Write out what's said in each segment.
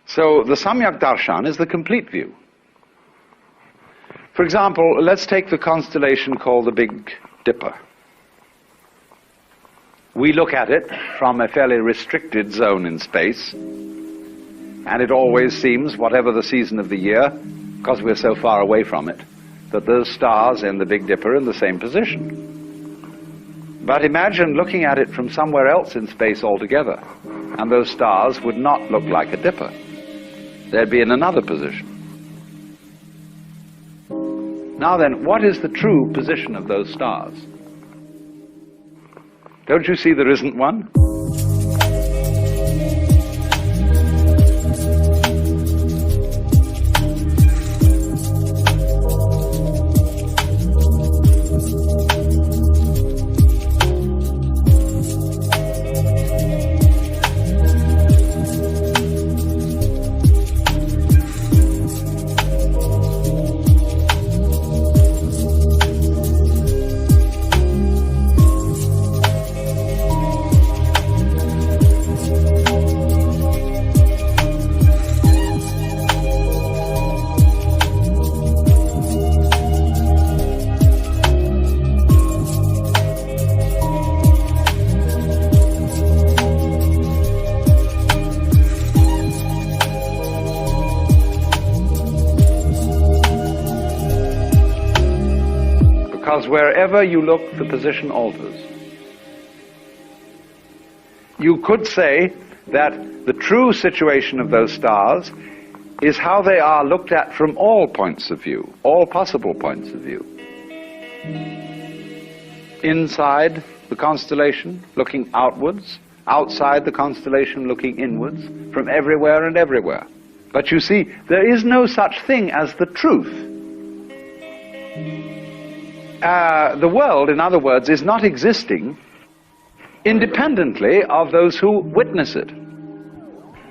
So the Samyak Darshan is the complete view. For example, let's take the constellation called the Big Dipper. We look at it from a fairly restricted zone in space, and it always seems, whatever the season of the year, because we're so far away from it, that those stars in the Big Dipper are in the same position. But imagine looking at it from somewhere else in space altogether, and those stars would not look like a dipper. They'd be in another position. Now then, what is the true position of those stars? Don't you see there isn't one? Because wherever you look, the position alters. You could say that the true situation of those stars is how they are looked at from all points of view, all possible points of view. Inside the constellation, looking outwards, outside the constellation, looking inwards, from everywhere and everywhere. But you see, there is no such thing as the truth. The world, in other words, is not existing independently of those who witness it.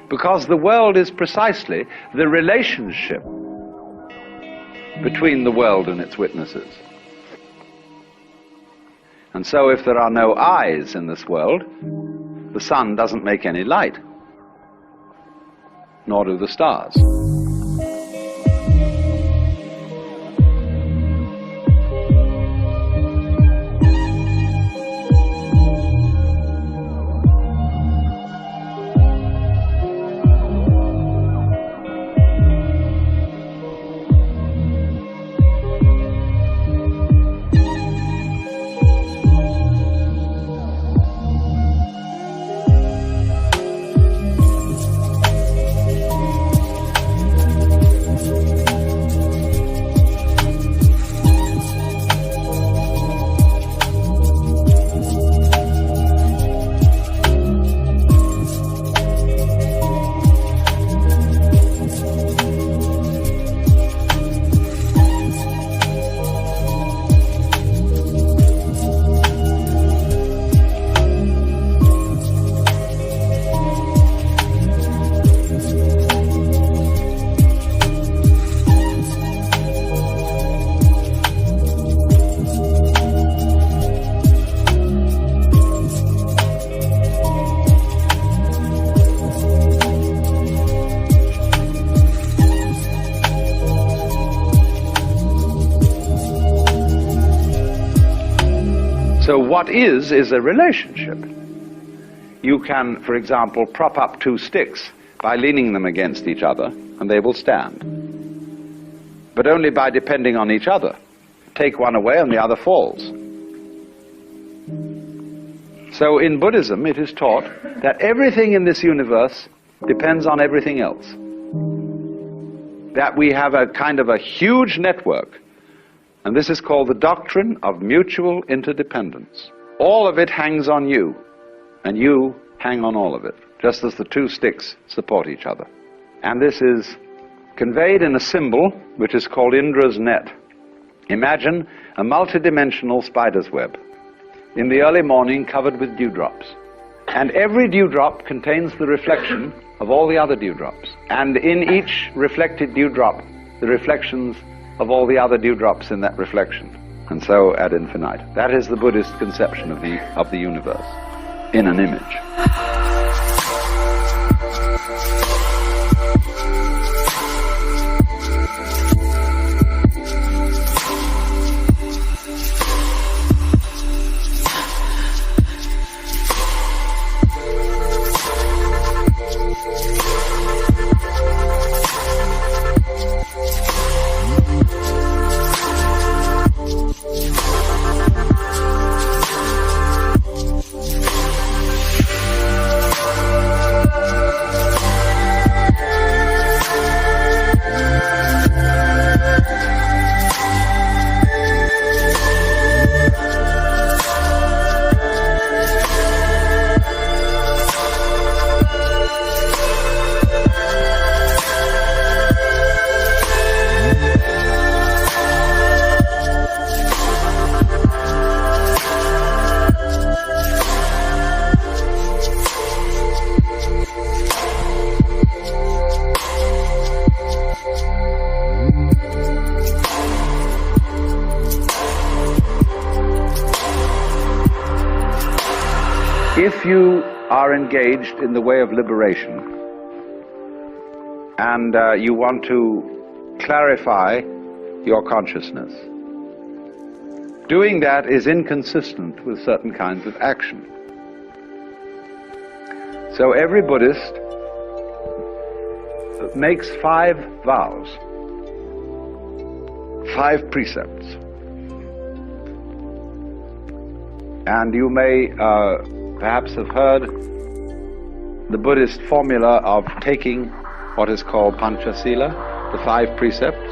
Because the world is precisely the relationship between the world and its witnesses. And so if there are no eyes in this world, the sun doesn't make any light, nor do the stars. So what is a relationship. You can, for example, prop up two sticks by leaning them against each other, and they will stand. But only by depending on each other. Take one away and the other falls. So in Buddhism it is taught that everything in this universe depends on everything else. That we have a kind of a huge network. And this is called the doctrine of mutual interdependence. All of it hangs on you, and you hang on all of it, just as the two sticks support each other. And this is conveyed in a symbol which is called Indra's net. Imagine a multidimensional spider's web, in the early morning covered with dewdrops. And every dewdrop contains the reflection of all the other dewdrops. And in each reflected dewdrop, the reflections of all the other dewdrops in that reflection, and so ad infinitum. That is the Buddhist conception of the universe in an image. if you are engaged in the way of liberation and you want to clarify your consciousness, doing that is inconsistent with certain kinds of action. So every Buddhist makes 5 vows, 5 precepts. And you may perhaps have heard the Buddhist formula of taking what is called Panchasila, the 5 precepts.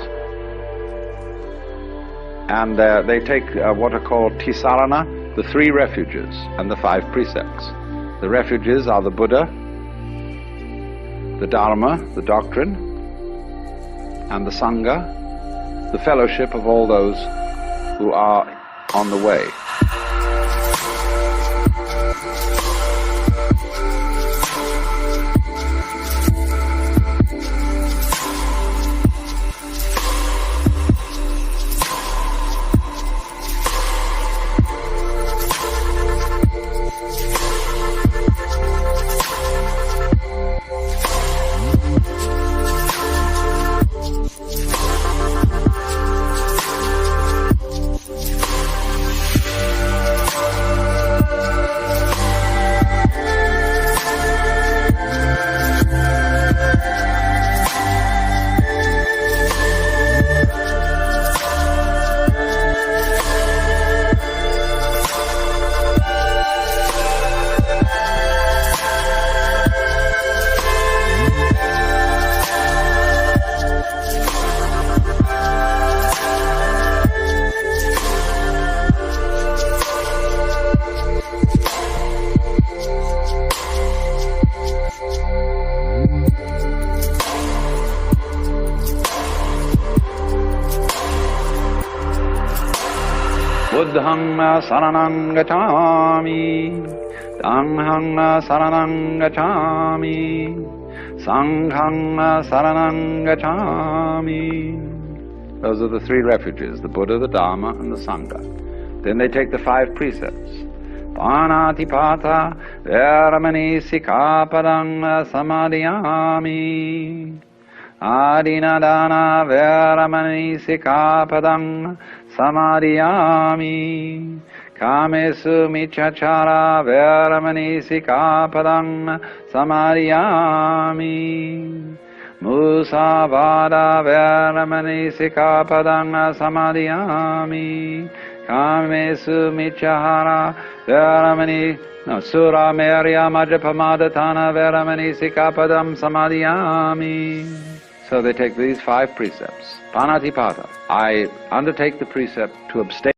And they take what are called Tisarana, the 3 refuges, and the 5 precepts. The refuges are the Buddha, the Dharma, the doctrine, and the Sangha, the fellowship of all those who are on the way. Buddhang saranang gacchami, Dhammaṃ saranang gacchami, Sanghang saranang gacchami. Those are the 3 refuges, the Buddha, the Dharma, and the Sangha. Then they take the 5 precepts. Panatipata veramani sikapadang samadhiyami. Adinadana veramani sikapadang samadhiyami. Kamesu michachara veramani sikapadang samadhiyami. Musavada veramani sikapadang samadhiyami. Kamesu michahara veramani sura merya majapamadatana veramani sikapadam samadhiyami. So they take these 5 precepts. Panatipata. I undertake the precept to abstain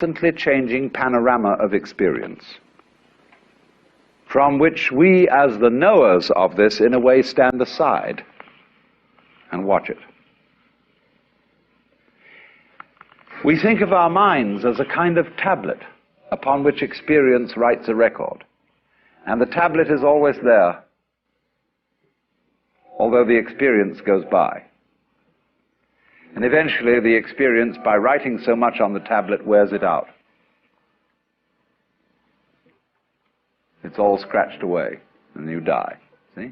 constantly changing panorama of experience, from which we, as the knowers of this, in a way stand aside and watch it. We think of our minds as a kind of tablet upon which experience writes a record. And the tablet is always there, although the experience goes by. And eventually the experience, by writing so much on the tablet, wears it out. It's all scratched away, and you die. See?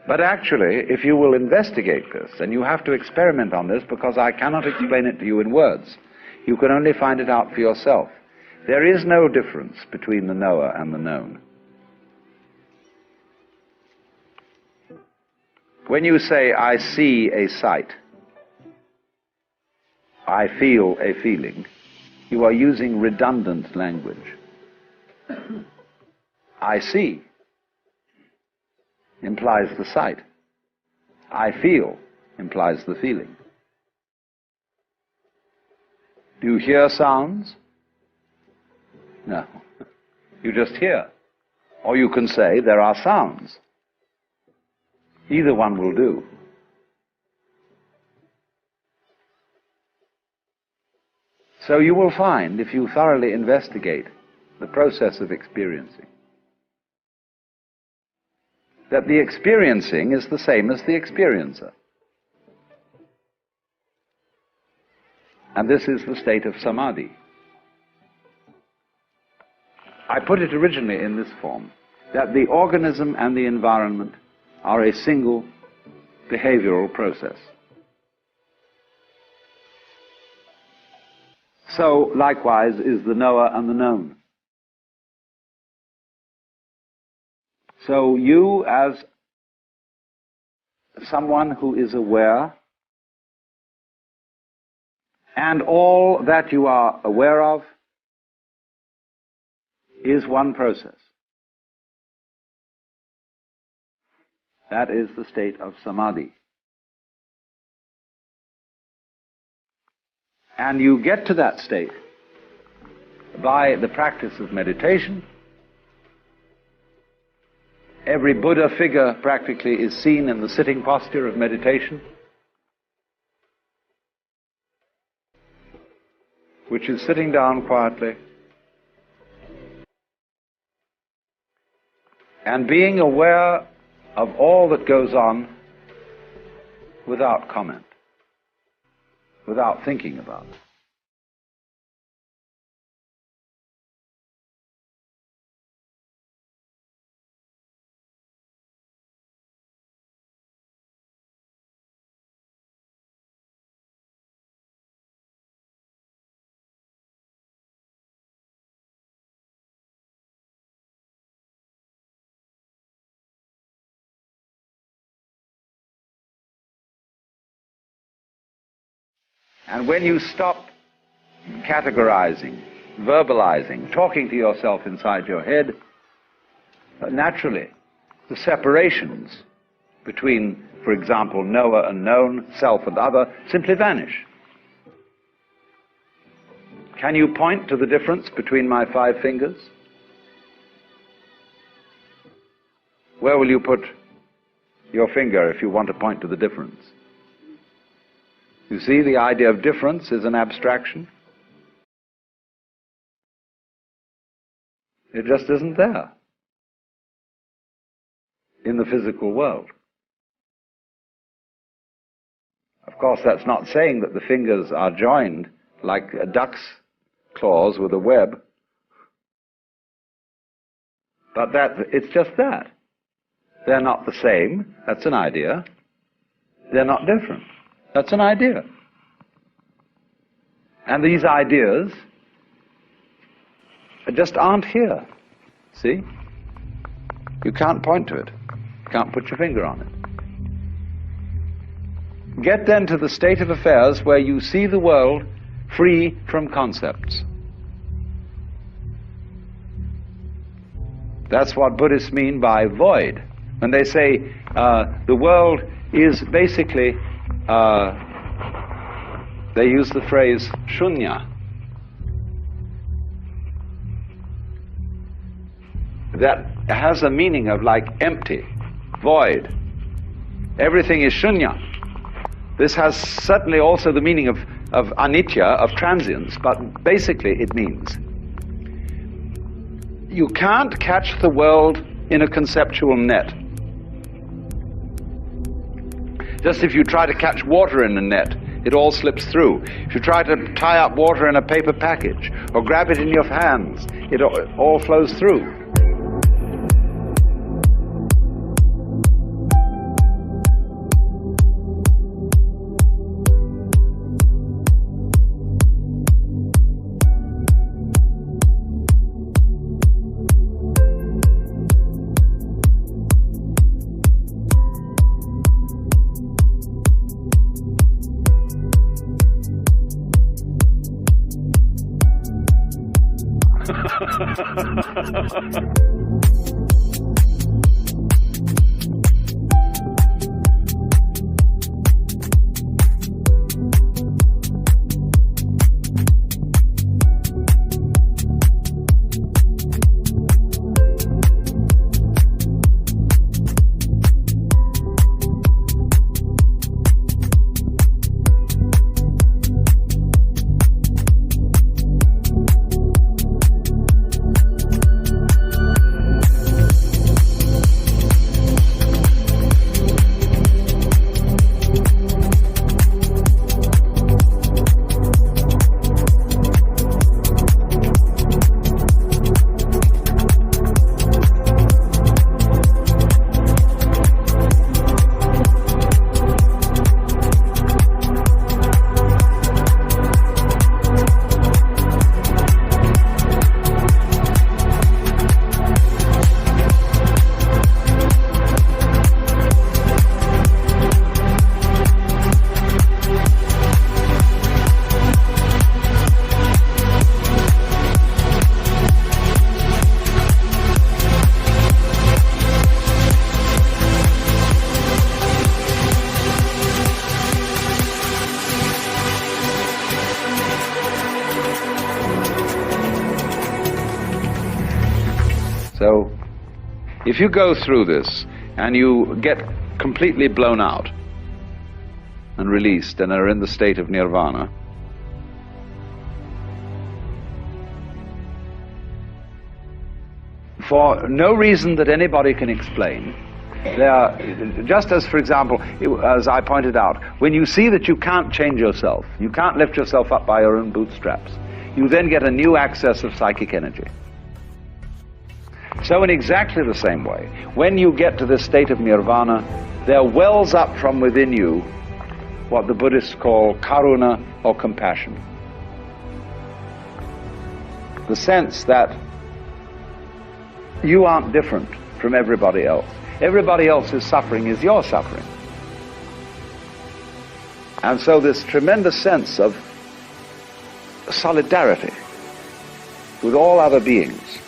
But actually, if you will investigate this, and you have to experiment on this because I cannot explain it to you in words, you can only find it out for yourself. There is no difference between the knower and the known. When you say, I see a sight, I feel a feeling, you are using redundant language. I see implies the sight. I feel implies the feeling. Do you hear sounds? No. You just hear. Or you can say, there are sounds. Either one will do. So you will find, if you thoroughly investigate the process of experiencing, that the experiencing is the same as the experiencer. And this is the state of samadhi. I put it originally in this form, that the organism and the environment are a single behavioral process. So, likewise, is the knower and the known. So you, as someone who is aware, and all that you are aware of is one process. That is the state of samadhi. And you get to that state by the practice of meditation. Every Buddha figure practically is seen in the sitting posture of meditation, which is sitting down quietly and being aware of all that goes on without comment, without thinking about it. And when you stop categorizing, verbalizing, talking to yourself inside your head, naturally the separations between, for example, knower and known, self and other, simply vanish. Can you point to the difference between my 5 fingers? Where will you put your finger if you want to point to the difference? You see, the idea of difference is an abstraction. It just isn't there in the physical world. Of course, that's not saying that the fingers are joined like a duck's claws with a web, but that it's just that. They're not the same. That's an idea. They're not different. That's an idea. And these ideas just aren't here. See? You can't point to it. You can't put your finger on it. Get then to the state of affairs where you see the world free from concepts. That's what Buddhists mean by void. When they say the world is basically they use the phrase shunya. That has a meaning of like empty, void. Everything is shunya. This has certainly also the meaning of anitya, of transience, but basically it means you can't catch the world in a conceptual net. Just if you try to catch water in a net, it all slips through. If you try to tie up water in a paper package or grab it in your hands, it all flows through. So, if you go through this and you get completely blown out and released and are in the state of nirvana, for no reason that anybody can explain, just as, for example, as I pointed out, when you see that you can't change yourself, you can't lift yourself up by your own bootstraps, you then get a new access of psychic energy. So in exactly the same way, when you get to this state of nirvana, there wells up from within you what the Buddhists call karuna, or compassion. The sense that you aren't different from everybody else. Everybody else's suffering is your suffering. And so this tremendous sense of solidarity with all other beings